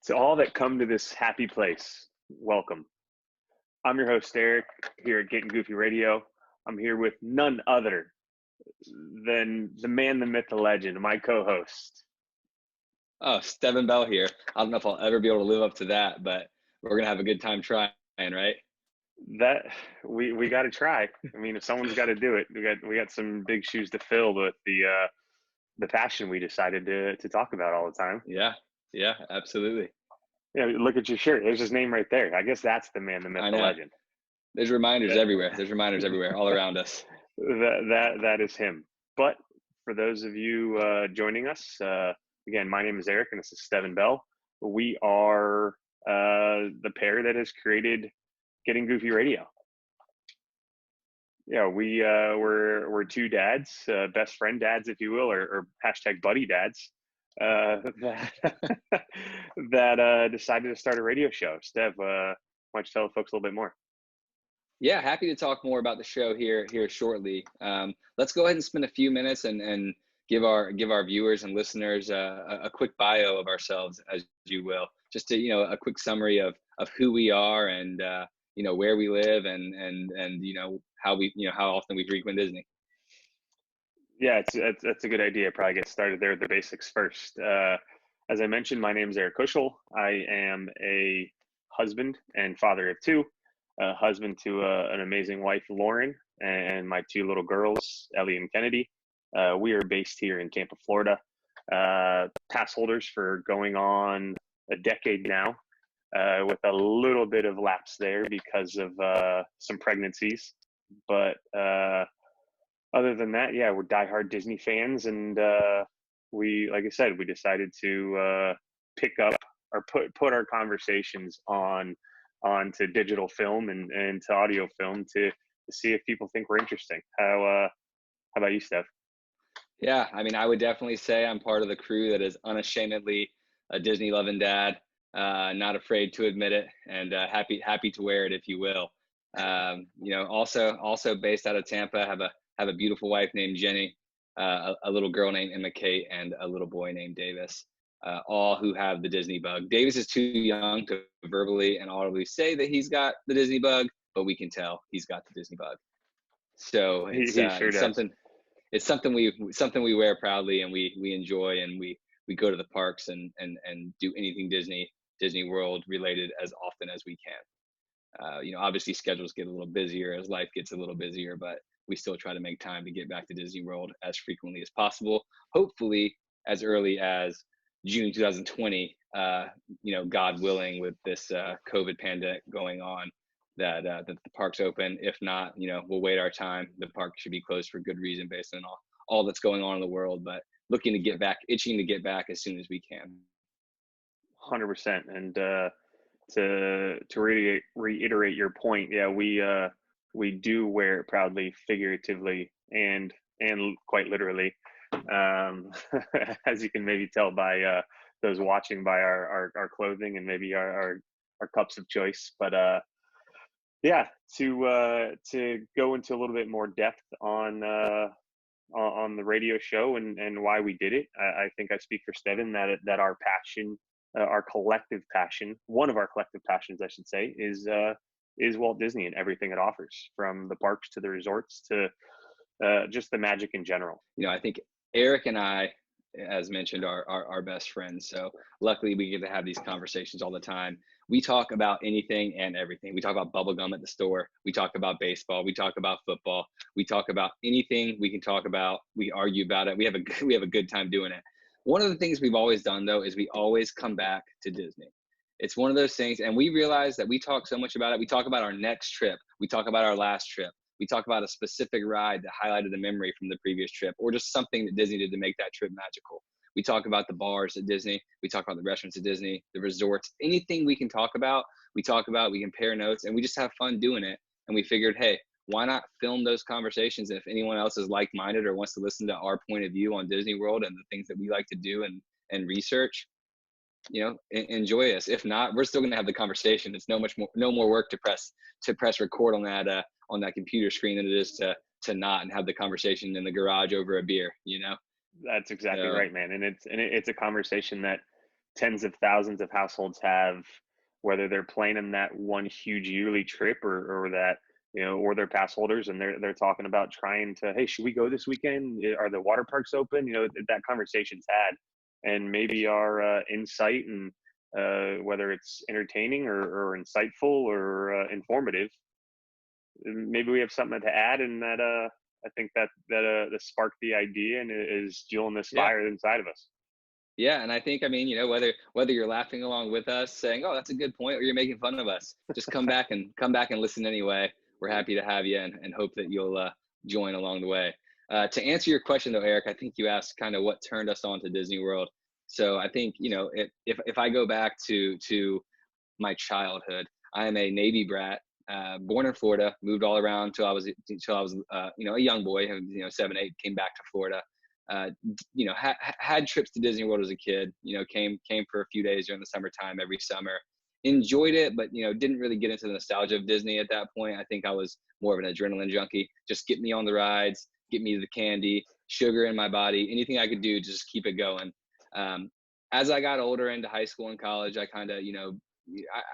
To all that come to this happy place, welcome. I'm your host, Eric, here at Gettin Goofy Radio. I'm here with none other than the man, the myth, the legend, my co-host. Oh, Stephen Bell here. I don't know if I'll ever be able to live up to that, but we're going to have a good time trying, right? That we got to try. I mean, if someone's got to do it, we got some big shoes to fill with the passion we decided to talk about all the time. Yeah, absolutely. Yeah, look at your shirt. There's his name right there. I guess that's the man, the myth, the legend. There's reminders everywhere. There's reminders everywhere, all around us. That is him. But for those of you joining us, again, my name is Eric, and this is Stephen Bell. We are the pair that has created Gettin Goofy Radio. Yeah, we're two dads, best friend dads, if you will, or hashtag buddy dads. That decided to start a radio show. Stev, why don't you tell the folks a little bit more? Yeah, happy to talk more about the show here shortly. Let's go ahead and spend a few minutes and give our viewers and listeners a quick bio of ourselves, as you will, just to a quick summary of who we are and where we live and how often we frequent Disney. Yeah, that's a good idea. Probably get started there at the basics first. As I mentioned, my name is Eric Kuschel. I am a husband and father of two. Husband to an amazing wife, Lauren, and my two little girls, Ellie and Kennedy. We are based here in Tampa, Florida. Pass holders for going on a decade now, with a little bit of lapse there because of some pregnancies. But other than that, yeah, we're diehard Disney fans, and we, like I said, we decided to pick up or put our conversations onto digital film and to audio film to see if people think we're interesting. How about you, Steph? Yeah, I mean, I would definitely say I'm part of the crew that is unashamedly a Disney loving dad, not afraid to admit it, and happy to wear it, if you will. Also based out of Tampa, have a beautiful wife named Jenny, a little girl named Emma Kate, and a little boy named Davis. All who have the Disney bug. Davis is too young to verbally and audibly say that he's got the Disney bug, but we can tell he's got the Disney bug. So it's something we wear proudly, and we enjoy, and we go to the parks and do anything Disney World related as often as we can. Obviously schedules get a little busier as life gets a little busier, but we still try to make time to get back to Disney World as frequently as possible. Hopefully as early as June 2020, God willing, with this COVID pandemic going on, that the parks open. If not, we'll wait our time. The park should be closed for good reason based on all that's going on in the world, but itching to get back as soon as we can. 100%. And to reiterate your point, yeah, we do wear it proudly, figuratively, and quite literally. As you can maybe tell by those watching by our clothing and maybe our cups of choice. But yeah, to go into a little bit more depth on the radio show and why we did it, I think I speak for Stephen that our passion, our collective passion, one of our collective passions, I should say, is Walt Disney and everything it offers, from the parks to the resorts to just the magic in general. I think Eric and I, as mentioned, are best friends. So luckily we get to have these conversations all the time. We talk about anything and everything. We talk about bubblegum at the store. We talk about baseball. We talk about football. We talk about anything we can talk about. We argue about it. We have a good time doing it. One of the things we've always done, though, is we always come back to Disney. It's one of those things, and we realize that we talk so much about it. We talk about our next trip. We talk about our last trip. We talk about a specific ride that highlighted a memory from the previous trip, or just something that Disney did to make that trip magical. We talk about the bars at Disney. We talk about the restaurants at Disney, the resorts, anything we can talk about, we compare notes, and we just have fun doing it. And we figured, hey, why not film those conversations? And if anyone else is like-minded or wants to listen to our point of view on Disney World and the things that we like to do and research, enjoy us. If not, we're still going to have the conversation. It's no more work to press record on that computer screen than it is to not and have the conversation in the garage over a beer. That's exactly right, man. And it's a conversation that tens of thousands of households have, whether they're planning that one huge yearly trip or that, or they're pass holders and they're talking about trying to, hey, should we go this weekend? Are the water parks open? That conversation's had, and maybe our insight and whether it's entertaining or insightful or informative, maybe we have something to add, and that I think that sparked the idea and is fueling this Yeah. fire inside of us. Yeah, and I think, I mean, whether you're laughing along with us, saying, "Oh, that's a good point," or you're making fun of us, just come back and listen anyway. We're happy to have you, and hope that you'll join along the way. To answer your question though, Eric, I think you asked kind of what turned us on to Disney World. So I think, if I go back to my childhood, I am a Navy brat, born in Florida, moved all around till I was a young boy, 7, 8, came back to Florida. Had trips to Disney World as a kid, came for a few days during the summertime every summer, enjoyed it, but, didn't really get into the nostalgia of Disney at that point. I think I was more of an adrenaline junkie. Just get me on the rides, get me the candy, sugar in my body, anything I could do to just keep it going. As I got older into high school and college, I kind of,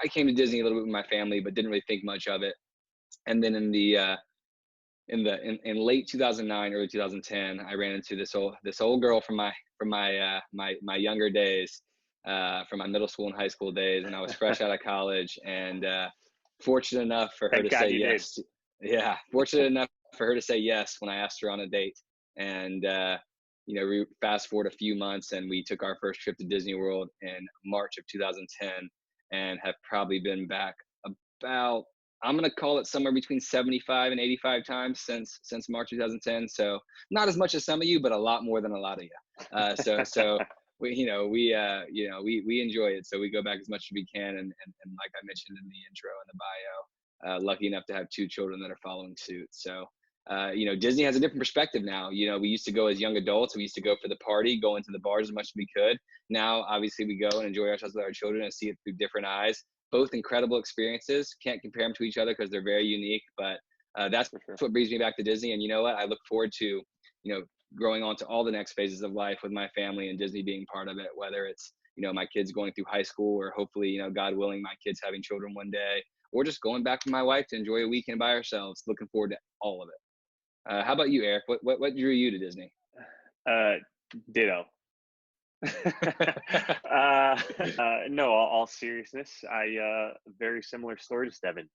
I came to Disney a little bit with my family, but didn't really think much of it. And then in late 2009, early 2010, I ran into this old girl from my younger days, from my middle school and high school days, and I was fresh out of college, and fortunate enough for her Thank to God say you yes. Yeah, fortunate enough for her to say yes when I asked her on a date, and we fast forward a few months, and we took our first trip to Disney World in March of 2010, and have probably been back about, I'm going to call it somewhere between 75 and 85 times since March 2010. So not as much as some of you, but a lot more than a lot of you. So we enjoy it. So we go back as much as we can. And like I mentioned in the intro and the bio, lucky enough to have 2 children that are following suit. So, Disney has a different perspective now. We used to go as young adults. We used to go for the party, go into the bars as much as we could. Now, obviously, we go and enjoy ourselves with our children and see it through different eyes. Both incredible experiences. Can't compare them to each other because they're very unique, but that's what brings me back to Disney. And you know what? I look forward to, growing on to all the next phases of life with my family and Disney being part of it, whether it's, my kids going through high school, or hopefully, God willing, my kids having children one day, or just going back with my wife to enjoy a weekend by ourselves. Looking forward to all of it. How about you, Eric? What drew you to Disney? Ditto. No, all seriousness, very similar story to Steven.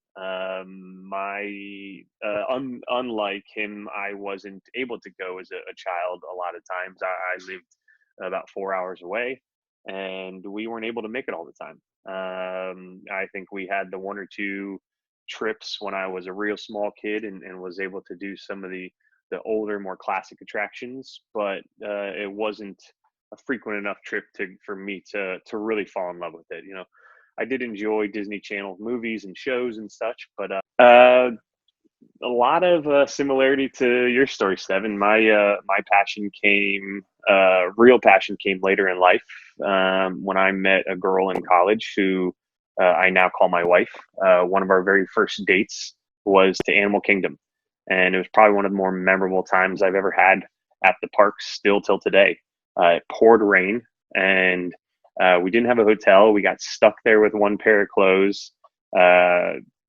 Unlike him, I wasn't able to go as a child. A lot of times I lived about 4 hours away, and we weren't able to make it all the time. I think we had the 1 or 2 trips when I was a real small kid and was able to do some of the older, more classic attractions, but it wasn't a frequent enough trip for me to really fall in love with it. I did enjoy Disney Channel movies and shows and such, but a lot of similarity to your story, Steven. My real passion came later in life, when I met a girl in college who I now call my wife. One of our very first dates was to Animal Kingdom, and it was probably one of the more memorable times I've ever had at the parks, still till today. It poured rain, and we didn't have a hotel. We got stuck there with 1 pair of clothes.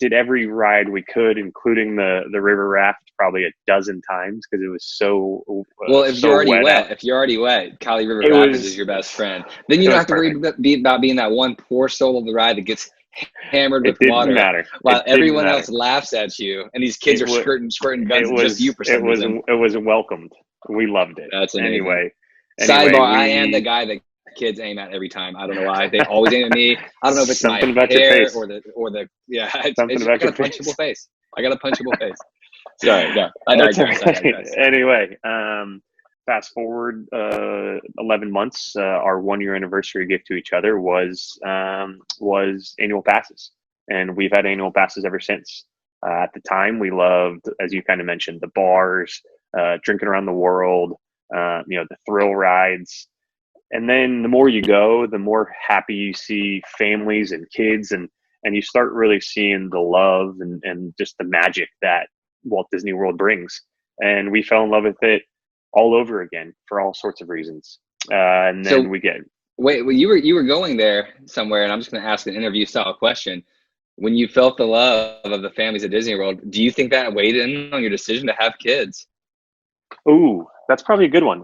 Did every ride we could, including the river raft, probably a dozen times because it was so well. If so you're already wet, Cali River Rapids is your best friend. Then you don't have to worry about being that one poor soul of the ride that gets hammered with water, while everyone else laughs at you, and these kids are squirting guns at just you for some reason. It was welcomed. We loved it. That's amazing. Anyway, sidebar: I am the guy that kids aim at every time. I don't know why. They always aim at me. I don't know if it's something my about your hair face. or the yeah. Something about your face. I got a punchable face. Sorry, no. I digress. Anyway, fast forward 11 months. Our 1-year anniversary gift to each other was annual passes, and we've had annual passes ever since. At the time, we loved, as you kind of mentioned, the bars, drinking around the world, the thrill rides. And then the more you go, the more happy you see families and kids, and you start really seeing the love and just the magic that Walt Disney World brings. And we fell in love with it all over again for all sorts of reasons. And then Wait, well, you were going there somewhere, and I'm just going to ask an interview style question. When you felt the love of the families at Disney World, do you think that weighed in on your decision to have kids? Ooh, that's probably a good one.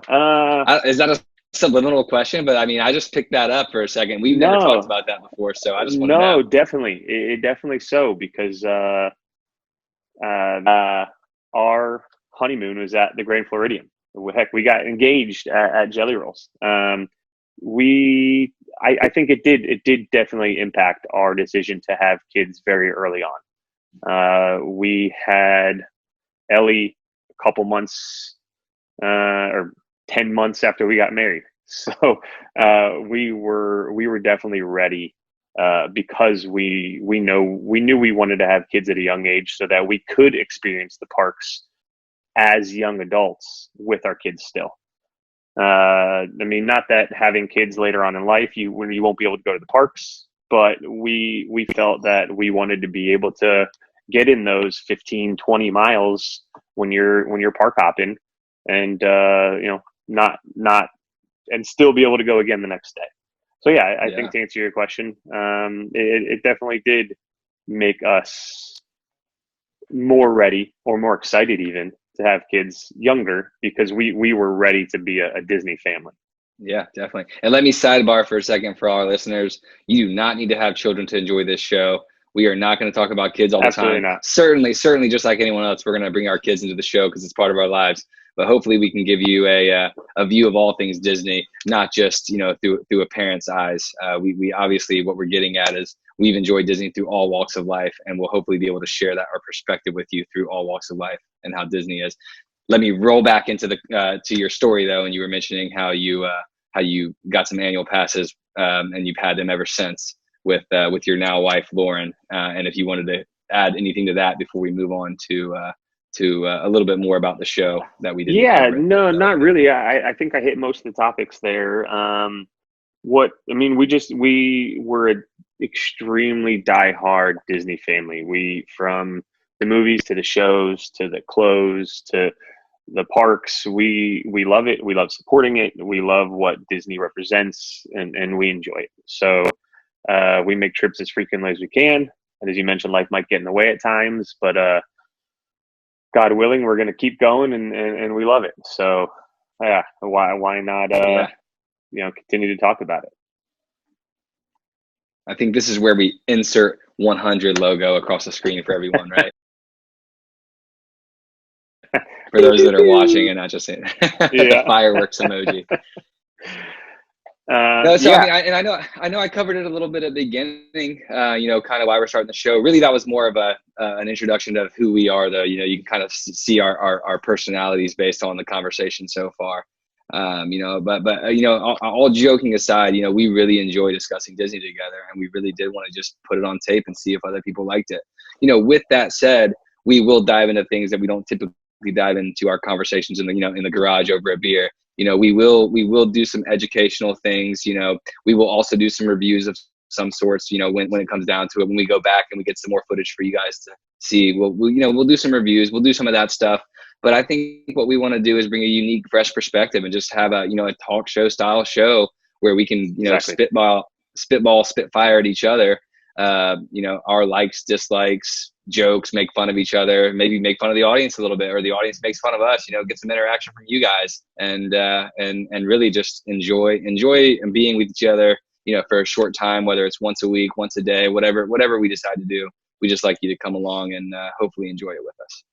Is that a subliminal question? But I mean, I just picked that up for a second. We've never talked No, about that before, so I just want to know. no, definitely. It definitely so because our honeymoon was at the Grand Floridian. Heck, we got engaged at Jelly Rolls. I think it did definitely impact our decision to have kids very early on. We had Ellie a couple months or 10 months after we got married. So we were definitely ready because we knew we wanted to have kids at a young age so that we could experience the parks as young adults with our kids still. I mean, not that having kids later on in life, you won't be able to go to the parks, but we felt that we wanted to be able to get in those 15, 20 miles when you're park hopping, and not and still be able to go again the next day. So yeah, I think Yeah. to answer your question, it definitely did make us more ready or more excited even to have kids younger because we were ready to be a Disney family. Yeah, definitely. And let me sidebar for a second for all our listeners. You do not need to have children to enjoy this show. We are not going to talk about kids all the Absolutely time. not. Certainly, just like anyone else, we're going to bring our kids into the show because it's part of our lives. But hopefully, we can give you a view of all things Disney, not just through a parent's eyes. We obviously what we're getting at is we've enjoyed Disney through all walks of life, and we'll hopefully be able to share that our perspective with you through all walks of life and how Disney is. Let me roll back into the to your story though, and you were mentioning how you got some annual passes and you've had them ever since with your now wife Lauren. And if you wanted to add anything to that before we move on to a little bit more about the show that we didn't Yeah, cover, no, that would not be. really. I think I hit most of the topics there. What I mean, we were an extremely diehard Disney family. We from the movies to the shows to the clothes to the parks. We love it. We love supporting it. We love what Disney represents, and we enjoy it. So we make trips as frequently as we can. And as you mentioned, life might get in the way at times, but God willing, we're going to keep going, and we love it. So yeah, why not Yeah, continue to talk about it. I think this is where we insert 100 logo across the screen for everyone, right? For those that are watching and not just the Yeah. fireworks emoji. No, so I Yeah. mean, I know I covered it a little bit at the beginning. Kind of why we're starting the show. Really, that was more of an introduction of who we are, though. You can kind of see our personalities based on the conversation so far. All joking aside, we really enjoy discussing Disney together, and we really did want to just put it on tape and see if other people liked it. With that said, we will dive into things that we don't typically dive into our conversations in the garage over a beer. We will do some educational things. We will also do some reviews of some sorts. When it comes down to it, when we go back and we get some more footage for you guys to see, we'll do some reviews. We'll do some of that stuff. But I think what we want to do is bring a unique, fresh perspective and just have a talk show style show where we can Exactly. spit fire at each other. Our likes, dislikes, jokes, make fun of each other, maybe make fun of the audience a little bit, or the audience makes fun of us. Get some interaction from you guys, and really just enjoy being with each other. For a short time, whether it's once a week, once a day, whatever we decide to do. We just like you to come along and hopefully enjoy it with us.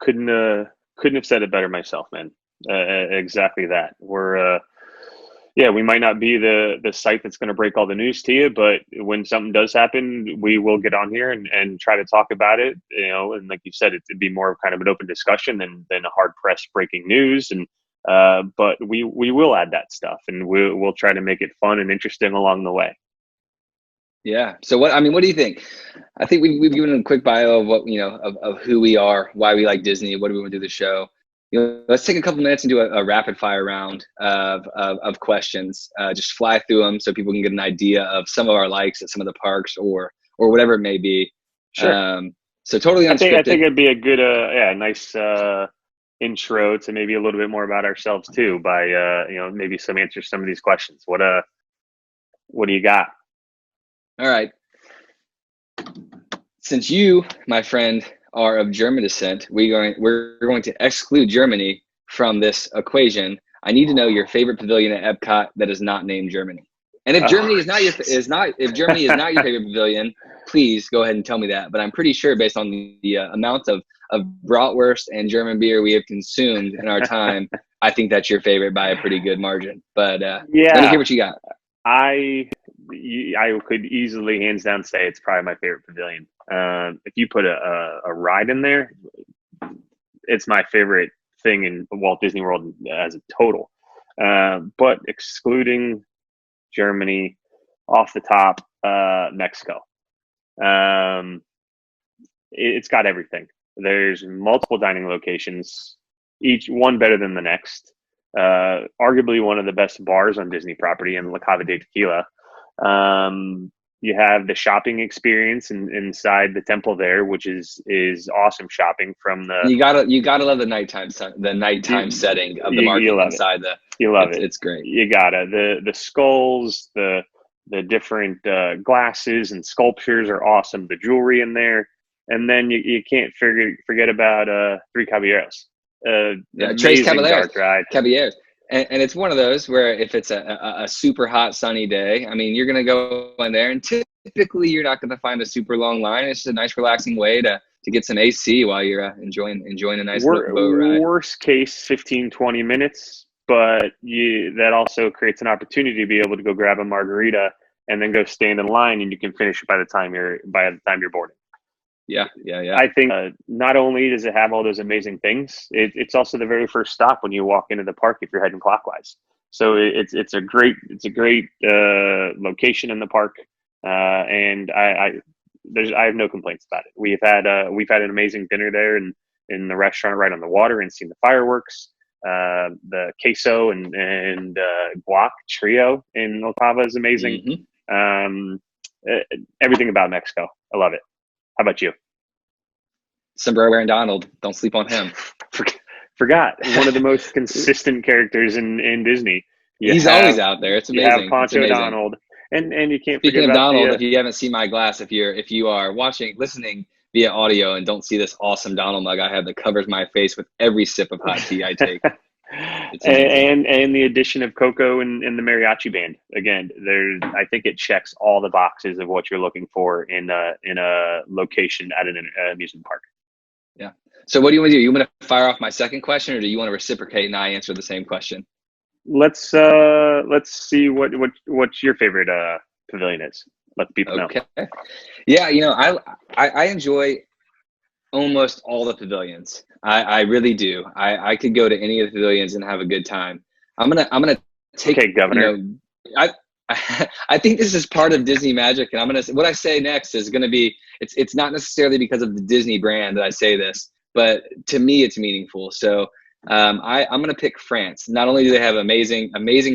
Couldn't have said it better myself, man. Exactly that. We might not be the site that's going to break all the news to you, but when something does happen, we will get on here and try to talk about it. And like you said, it'd be more of kind of an open discussion than a hard press breaking news. And but we will add that stuff, and we'll try to make it fun and interesting along the way. Yeah. So what do you think? I think we've given a quick bio of what of who we are, why we like Disney, what do we want to do the show. Let's take a couple minutes and do a rapid fire round of questions. Just fly through them so people can get an idea of some of our likes at some of the parks or whatever it may be. Sure. So totally I think unscripted. it'd be a good nice intro to maybe a little bit more about ourselves too by maybe some answers to some of these questions. What do you got? All right. Since you, my friend, are of German descent, we're going to exclude Germany from this equation. I need to know your favorite pavilion at Epcot that is not named Germany. And if Germany is not if Germany is not your favorite pavilion, please go ahead and tell me that. But I'm pretty sure, based on the amount of bratwurst and German beer we have consumed in our time, I think that's your favorite by a pretty good margin. But let me hear what you got. I could easily, hands down, say it's probably my favorite pavilion. If you put a ride in there, it's my favorite thing in Walt Disney World as a total. But excluding Germany, off the top, Mexico. It's got everything. There's multiple dining locations, each one better than the next. Arguably one of the best bars on Disney property in La Cava de Tequila. You have the shopping experience inside the temple there, which is awesome shopping from the. You gotta love the nighttime setting of the market inside the. You love it. It's great. You gotta the skulls, the different glasses and sculptures are awesome. The jewelry in there, and then you can't forget about Three Caballeros. Tres Caballeros. And it's one of those where if it's a super hot sunny day, I mean, you're going to go in there and typically you're not going to find a super long line. It's just a nice relaxing way to get some AC while you're enjoying a nice boat ride. Worst case, 15, 20 minutes, but that also creates an opportunity to be able to go grab a margarita and then go stand in line, and you can finish it by the time you're boarding. Yeah. I think not only does it have all those amazing things, it's also the very first stop when you walk into the park if you're heading clockwise. So it's a great location in the park, and I have no complaints about it. We've had an amazing dinner there in the restaurant right on the water and seen the fireworks. The queso and guac trio in La Cava is amazing. Mm-hmm. Everything about Mexico, I love it. How about you? Sombrero wearing Donald. Don't sleep on him. Forgot. One of the most consistent characters in Disney. He's always out there. It's amazing. You have Pancho Donald. And you can't Speaking forget of about Donald, if you haven't seen my glass, if you are listening via audio and don't see this awesome Donald mug I have that covers my face with every sip of hot tea I take. and the addition of Coco and the mariachi band. Again, I think it checks all the boxes of what you're looking for in a location at an amusement park. Yeah. So what do you want to do? You want to fire off my second question, or do you want to reciprocate and I answer the same question? Let's see what your favorite pavilion is. Let people know. Okay. Yeah, I enjoy almost all the pavilions. I really do. I could go to any of the pavilions and have a good time. I'm gonna take. Okay, Governor. I think this is part of Disney magic, and what I say next is gonna be. It's not necessarily because of the Disney brand that I say this, but to me it's meaningful. So I'm gonna pick France. Not only do they have amazing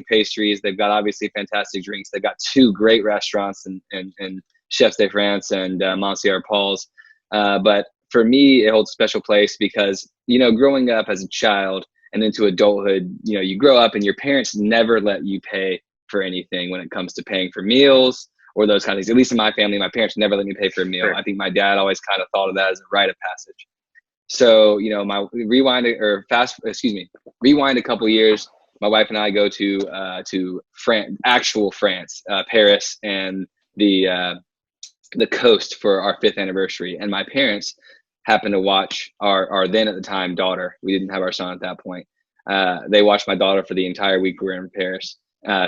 pastries, they've got obviously fantastic drinks. They've got two great restaurants and Chefs de France and Monsieur Paul's, but for me, it holds a special place because, growing up as a child and into adulthood, you grow up and your parents never let you pay for anything when it comes to paying for meals or those kind of things. At least in my family, my parents never let me pay for a meal. Sure. I think my dad always kind of thought of that as a rite of passage. So, rewind a couple years, my wife and I go to France, actual France, Paris, and the coast for our 5th anniversary. And my parents happened to watch our then at the time daughter. We didn't have our son at that point. They watched my daughter for the entire week we were in Paris.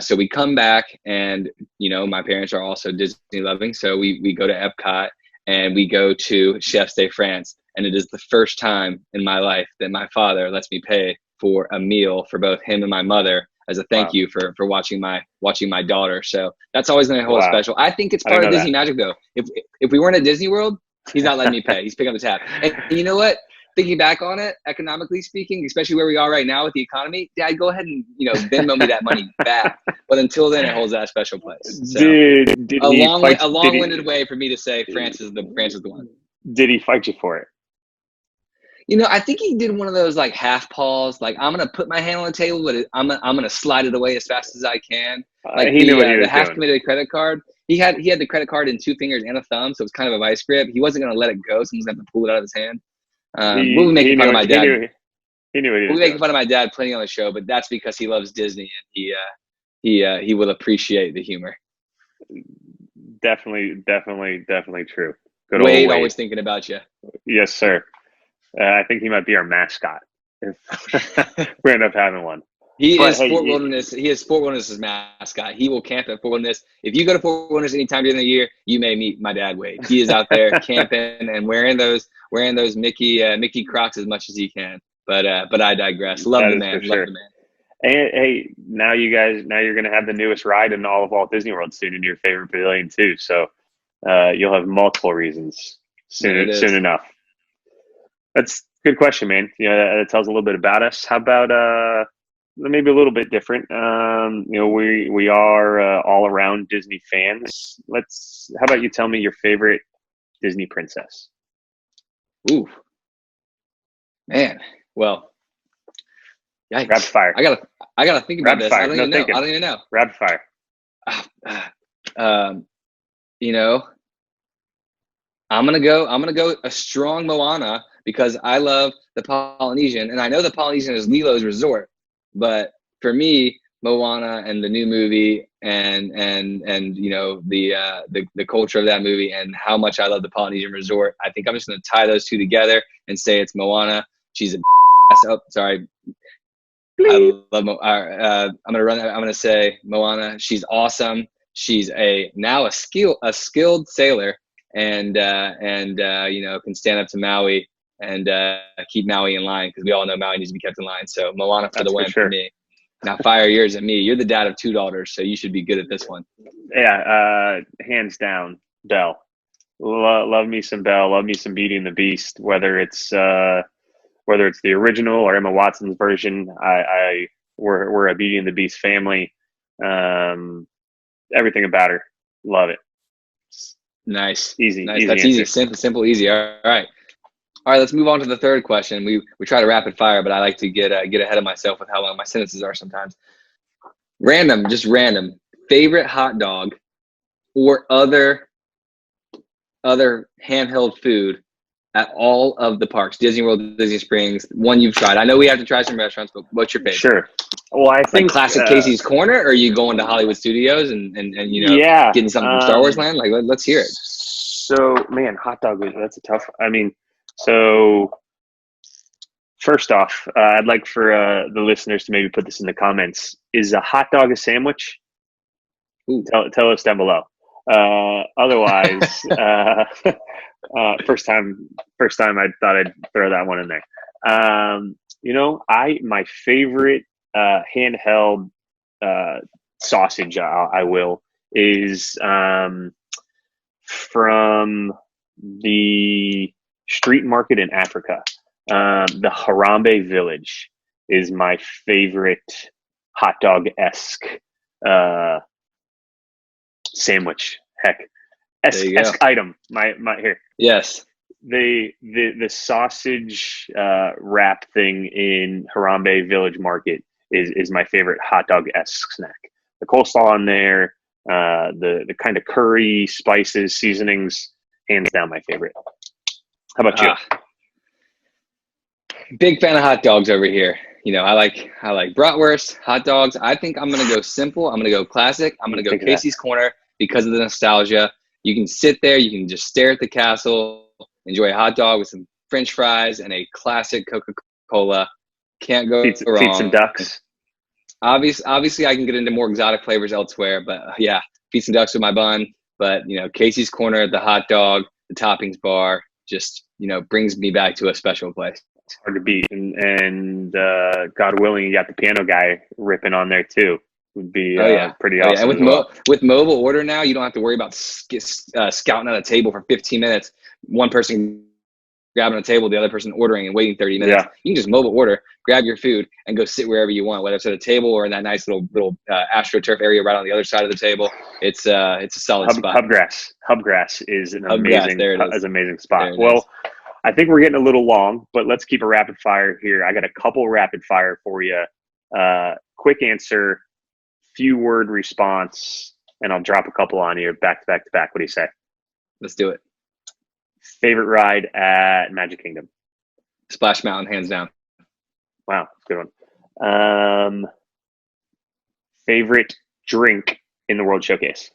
So we come back and, my parents are also Disney loving. So we go to Epcot and we go to Chefs de France. And it is the first time in my life that my father lets me pay for a meal for both him and my mother as a thank you for watching my daughter. So that's always going to hold special. I think it's part of Disney magic though. If we weren't at Disney World, he's not letting me pay. He's picking up the tab. And you know what? Thinking back on it, economically speaking, especially where we are right now with the economy, Dad, go ahead and Venmo me that money back. But until then, it holds that special place. So, a long-winded way for me to say France is the one. Did he fight you for it? I think he did one of those like half paws. Like, I'm gonna put my hand on the table, but I'm gonna slide it away as fast as I can. Like he knew what he was the half doing. committed credit card. He had the credit card in 2 fingers and a thumb, so it's kind of a vice grip. He wasn't gonna let it go, so he was gonna have to pull it out of his hand. We'll be making fun of my dad. He knew what he was We'll be making doing. fun of my dad plenty on the show, but that's because he loves Disney and he will appreciate the humor. Definitely true. Good Wade, old Wade. Always thinking about you. Yes, sir. I think he might be our mascot if we end up having one. He is Fort Wilderness. He is Fort Wilderness's mascot. He will camp at Fort Wilderness. If you go to Fort Wilderness anytime during the year, you may meet my dad, Wade. He is out there camping and wearing those Mickey Crocs as much as he can. But I digress. Love the man. Love the man. And hey, now you're going to have the newest ride in all of Walt Disney World soon in your favorite pavilion too. So you'll have multiple reasons soon enough. That's a good question, man. That tells a little bit about us. How about maybe a little bit different? We are all around Disney fans. How about you tell me your favorite Disney princess? Ooh, man. Well, yikes. Rapid fire. I gotta think about this. Fire. I don't even know. Rapid fire. I'm gonna go a strong Moana because I love the Polynesian, and I know the Polynesian is Lilo's resort, but for me, Moana and the new movie and the culture of that movie and how much I love the Polynesian resort, I think I'm just gonna tie those two together and say it's Moana. She's a sorry. I love I'm gonna say Moana. She's awesome. She's now a skilled sailor and can stand up to Maui and keep Maui in line, because we all know Maui needs to be kept in line. So Moana for the win for me. Now fire yours at me. You're the dad of 2 daughters, so you should be good at this one. Yeah, hands down, Belle. Love me some Belle. Love me some Beauty and the Beast. Whether it's the original or Emma Watson's version, we're a Beauty and the Beast family. Everything about her, love it. Nice, easy. Nice. That's easy. Simple, easy. All right. Let's move on to the third question. We try to rapid fire, but I like to get ahead of myself with how long my sentences are sometimes. Just random. Favorite hot dog or other handheld food at all of the parks, Disney World, Disney Springs, one you've tried. I know we have to try some restaurants, but what's your favorite? Sure. Well, I think classic Casey's Corner, or are you going to Hollywood Studios and getting something from Star Wars Land? Let's hear it. So, man, hot dog, that's a tough. I mean, so first off, I'd like for the listeners to maybe put this in the comments. Is a hot dog a sandwich? Ooh. Tell us down below. Otherwise, first time I thought I'd throw that one in there. My favorite handheld sausage, I will, is from the street market in Africa. The Harambe Village is my favorite hot dog-esque sandwich. Heck, esque item. My here. Yes. The sausage wrap thing in Harambe Village Market is my favorite hot dog-esque snack. The coleslaw on there, the kind of curry, spices, seasonings, hands down my favorite. How about you? Big fan of hot dogs over here. I like bratwurst, hot dogs. I think I'm gonna go simple. I'm gonna go classic. I'm gonna go Casey's Corner because of the nostalgia. You can sit there, you can just stare at the castle, enjoy a hot dog with some French fries and a classic Coca-Cola. Can't go wrong. Feed some ducks. Obviously, I can get into more exotic flavors elsewhere, but yeah, feed some ducks with my bun. But Casey's Corner, the hot dog, the toppings bar, just brings me back to a special place. It's hard to beat, and God willing, you got the piano guy ripping on there too. Would be pretty awesome. And with mobile order now, you don't have to worry about scouting at a table for 15 minutes. One person grabbing a table, the other person ordering and waiting 30 minutes. Yeah. You can just mobile order, grab your food, and go sit wherever you want, whether it's at a table or in that nice little AstroTurf area right on the other side of the table. It's a solid spot. Hubgrass is an amazing spot. Well, I think we're getting a little long, but let's keep a rapid fire here. I got a couple rapid fire for you. Quick answer, few word response, and I'll drop a couple on you back to back to back. What do you say? Let's do it. Favorite ride at Magic Kingdom? Splash Mountain, hands down. Wow, good one. Favorite drink in the World Showcase?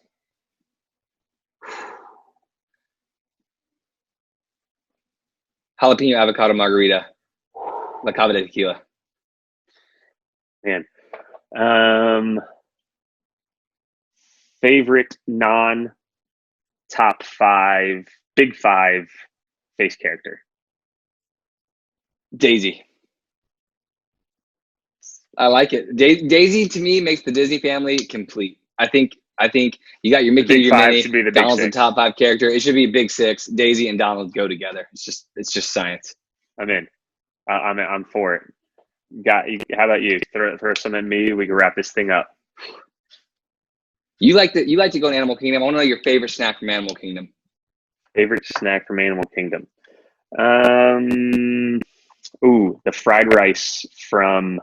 Jalapeno avocado margarita. La Cava de Tequila. Man. Favorite non-top five, big five face character? Daisy. I like it. Daisy to me makes the Disney family complete. I think you got your Mickey, your Minnie, Donald's the top five character. It should be a big six. Daisy and Donald go together. It's just science. I'm in. I'm for it. How about you? Throw some at me. We can wrap this thing up. You like to go to Animal Kingdom. I want to know your favorite snack from Animal Kingdom. Favorite snack from Animal Kingdom. The fried rice from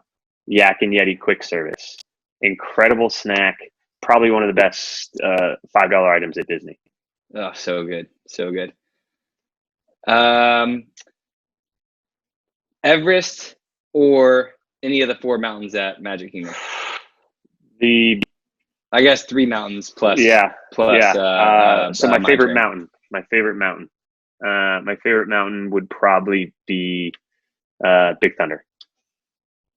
Yak and Yeti quick service. Incredible snack. Probably one of the best $5 items at Disney. Oh, so good. So good. Everest or any of the 4 mountains at Magic Kingdom? I guess 3 mountains plus. Yeah. Plus. Yeah. So my favorite mountain. My favorite mountain would probably be Big Thunder.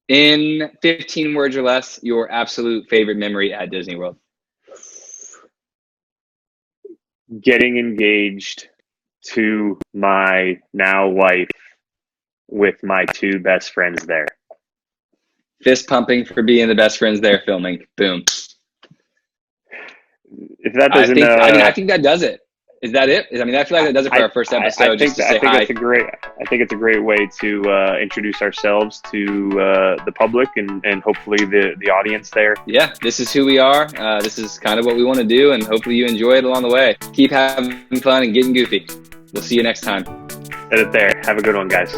In 15 words or less, your absolute favorite memory at Disney World? Getting engaged to my now wife with my 2 best friends there. Fist pumping for being the best friends there filming. Boom. If that doesn't, I think that does it. Is that it? I feel like that does it for our first episode. I think it's a great way to introduce ourselves to the public and hopefully the audience there. Yeah, this is who we are. This is kind of what we want to do, and hopefully you enjoy it along the way. Keep having fun and getting goofy. We'll see you next time. Set it there. Have a good one, guys.